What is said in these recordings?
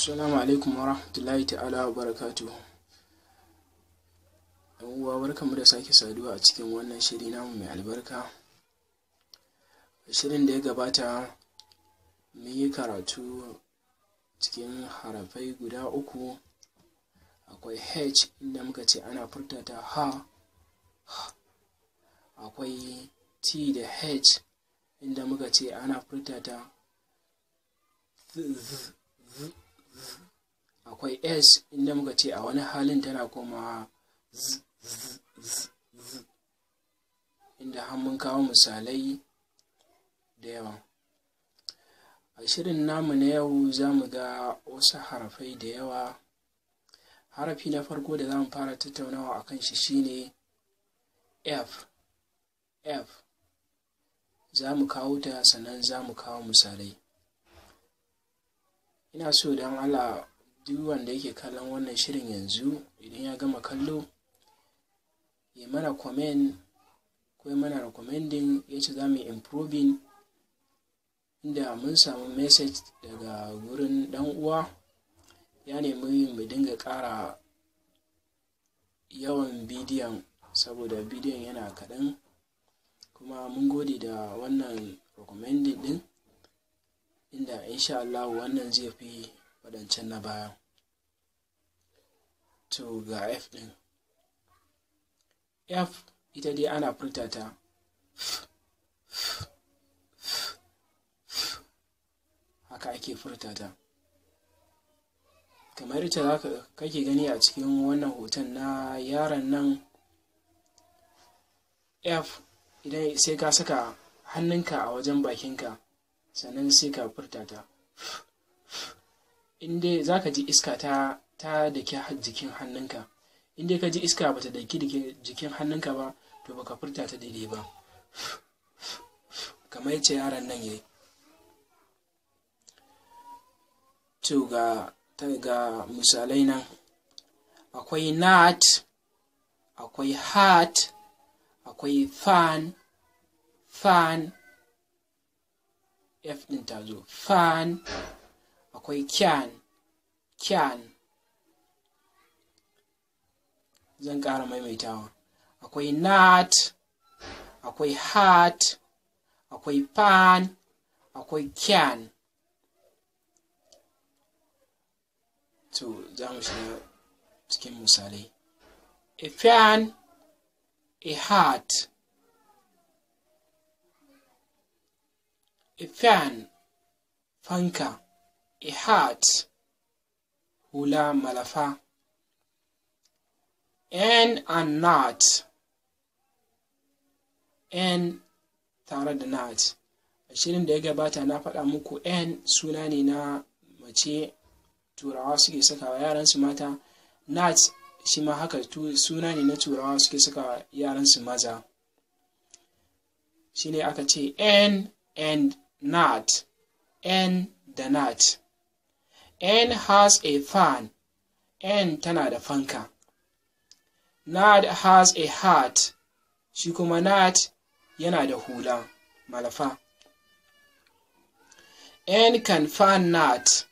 Assalamu alaikum wa rahmatullahi ta'ala wa barakatuhu. Yan uwa, barkanmu da sake saduwa a cikin wannan shiri namu mai albarka. Shirin da ya gabata mun yi karatu cikin harafai guda uku. Akwai H inda muka ce ana furta ta ha. Akwai T da H inda muka ce ana furta ta z. Akwai S inda muka ce a wani halin tana komawa z, inda har mun kawo misalai da yawa. A shirin namu na yau za mu ga wasu harafai da yawa. Harafi na farko da za mu fara tattaunawa a kan shi shine F. Za mu kawo ta sannan za mu kawo misalai. Ina so don Allah duk wanda yake kallon wannan shirin yanzu idan ya gama kallo ya mana comment ko ya mana recommending yace za mu yi improving, inda mun samu message daga wurin dan uwa ya nemi mu dinga ƙara yawan bidiyon saboda bidiyon yana kaɗan, kuma mun gode da wannan recommending din, inda insha Allah wannan zai fi waɗancan na baya. To ga F ɗin. F ita dai ana furta ta haka ake furta ta. Kamar ita kake gani a cikin wannan hoton na yaron nan. F idan sai ka saka hannunka a wajen bakinka sannan sai ka furta ta. Inda za ka ji iska ta daki jikin hannunka. Inda ka ji iska bata daki jikin hannunka ba, to baka furta ta daidai ba. Kamar yace yaron nan yayi. To ga misalai nan. Akwai nut, akwai hat, akwai fan. F ɗin ta zo fan. Akwai kyan. Zan ƙara maimaitawa. Akwai nut, akwai hat, akwai fan, akwai kyan. To za mu shiga cikin misalai. A fan, a hat. A fan, fanka. A hat, hula malafa. N and nut. N tare da nut. A shirin da ya gabata na faɗa muku N suna ne na mace, turawa suke sakawa yaransu mata. Nut shi ma haka suna ne na turawa suke sakawa yaransu maza. Shine aka ce N and nut. N da nut. N has a fan. N tana da fanka. Nut has a hat. Shi kuma nut yana da hula malafa. N can fan nut.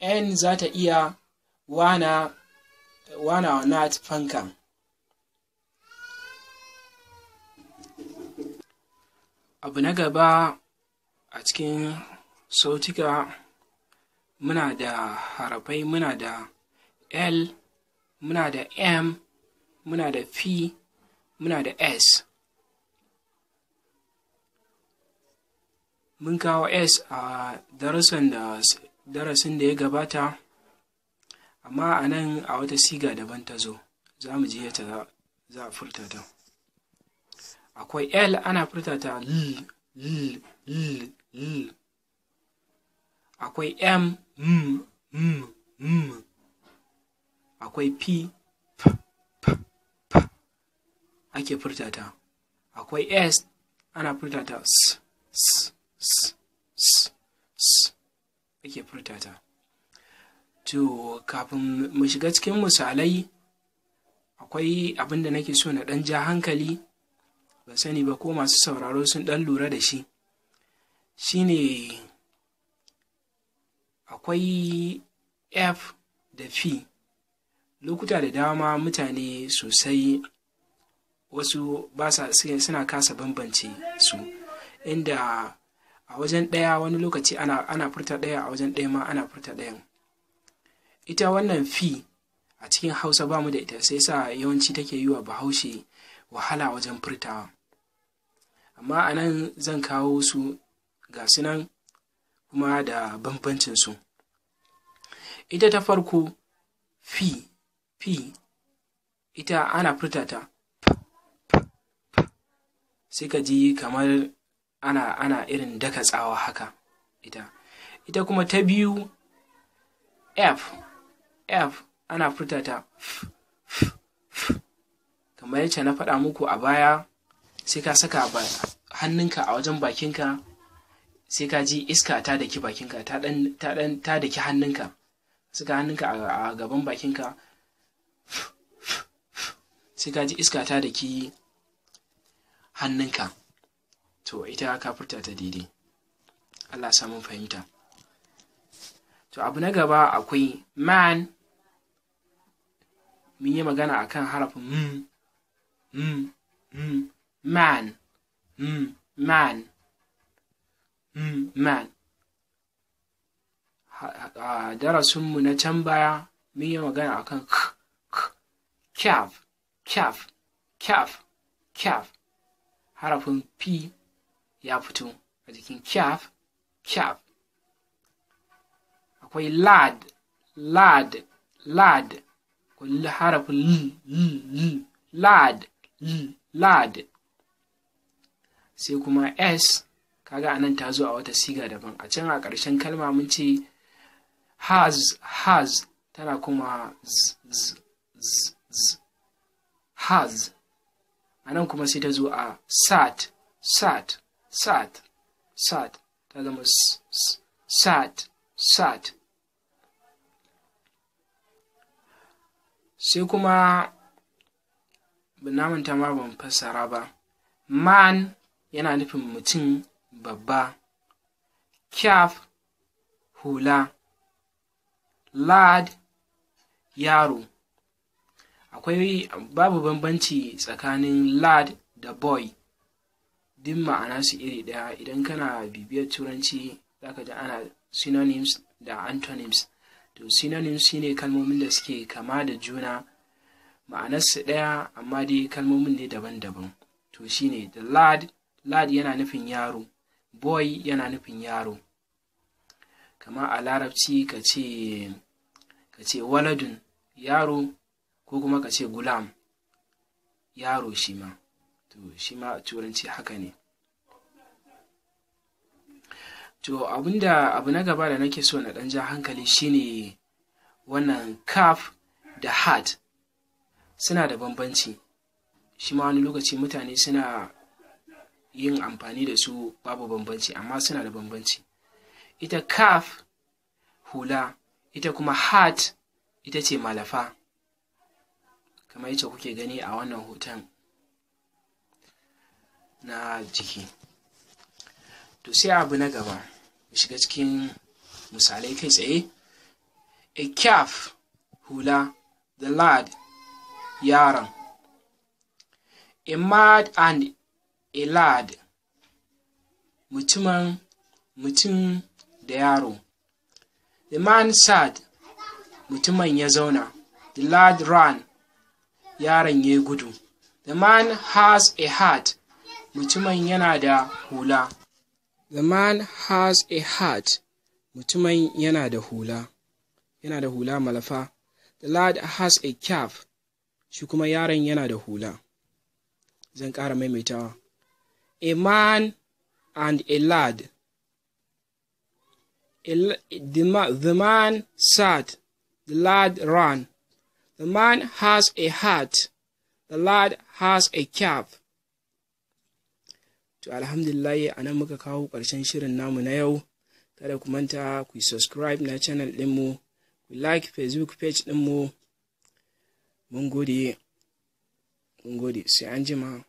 N za ta iya wana wa nut fanka. Abu na gaba a cikin sautika muna da harafai, muna da L, muna da M, muna da P, muna da S. Mun kawo S a darasin da ya gabata, amma a nan a wata siga daban ta zo. Za mu ji yadda za a furta ta. Akwai L ana furta ta L. Akwai M, Akwai P, ake furta ta. Akwai S ana furta ta S, ake furta ta. To kafin mu shiga cikin misalai, akwai abin da nake so na ɗan ja hankali, ban sani ba ko masu sauraro sun ɗan lura da shi. Shine akwai F da F. Lokuta da dama mutane sosai wasu suna kasa bambance su, inda a wajen ɗaya wani lokaci ana furta ɗaya, a wajen ɗaya ma ana furta ɗayan. Ita wannan F a cikin Hausa ba mu da ita, sai sa yawanci take yi wa Bahaushe wahala wajen furtawa. Amma a nan zan kawo su ga su nan kuma da bambancinsu. Ita ta farko F, ita ana furta ta sai ka ji kamar ana irin daka tsawa haka. Ita kuma ta biyu F, ana furta ta kamar yacce na faɗa muku a baya, sai ka saka hannunka a wajen bakinka, sai ka ji iska ta daki bakinka, ta daki hannunka, saka hannunka a gaban bakinka, sai ka ji iska ta daki hannunka. To ita ka furta ta daidai. Allah sa mun fahimta. To abu na gaba akwai man. Mun yi magana akan harafin man. Man. A darasinmu na can baya mun yi magana akan calf. Harafin P ya fito a jikin calf. Akwai lad. Harafin lad. Sai kuma S, kaga anan ta zo a wata siga daban. A can a ƙarshen kalma mun ce has, tana kuma has. Anan kuma sai ta zo a sat, ta zama sat. Sai kuma namanta ma ban fassara ba. Man yana nufin mutum babba. Calf, hula. Lad, yaro. Babu bambanci tsakanin lad da boy, duk ma'ana su iri ɗaya. Idan kana bibiyar turanci zaka ji ana synonyms da antonyms. To synonyms shine kalmomin da suke kama da juna, ma'anarsu ɗaya amma dai kalmomin ne daban-daban. To shine da lad yana nufin yaro, boy yana nufin yaro. Kama a larabci ka ce waladun, yaro, ko kuma ka ce gulam, yaro shi ma. To shi ma a turanci haka ne. To abu na gaba da nake so na ɗan ja hankali shine wannan kaf da hat suna da bambanci. Shi ma wani lokaci mutane suna yin amfani da su babu bambanci, amma suna da bambanci. Ita kaf hula, ita kuma hat ita ce malafa, kamar yadda kuke gani a wannan hoton na jiki. To sai abu na gaba, shiga cikin misalai kai tsaye. A calf, hula. The lad, yaron. A man and a lad, mutum da yaro. The man sat, mutumin ya zauna. The lad ran, yaron ya gudu. The man has a hat, mutumin yana da hula. The man has a hat, mutumin yana da hula. Yana da hula malafa. The lad has a cap, shi kuma yaron yana da hula. Zan ƙara maimaitawa. A man and a lad. The man sat, the lad ran. The man has a hat, the lad has a cap. To alhamdulillah, a nan muka kawo ƙarshen shirin namu na yau. Kada ku manta ku subscribe na channel ɗinmu, ku like Facebook page ɗinmu. Mun gode, sai an jima.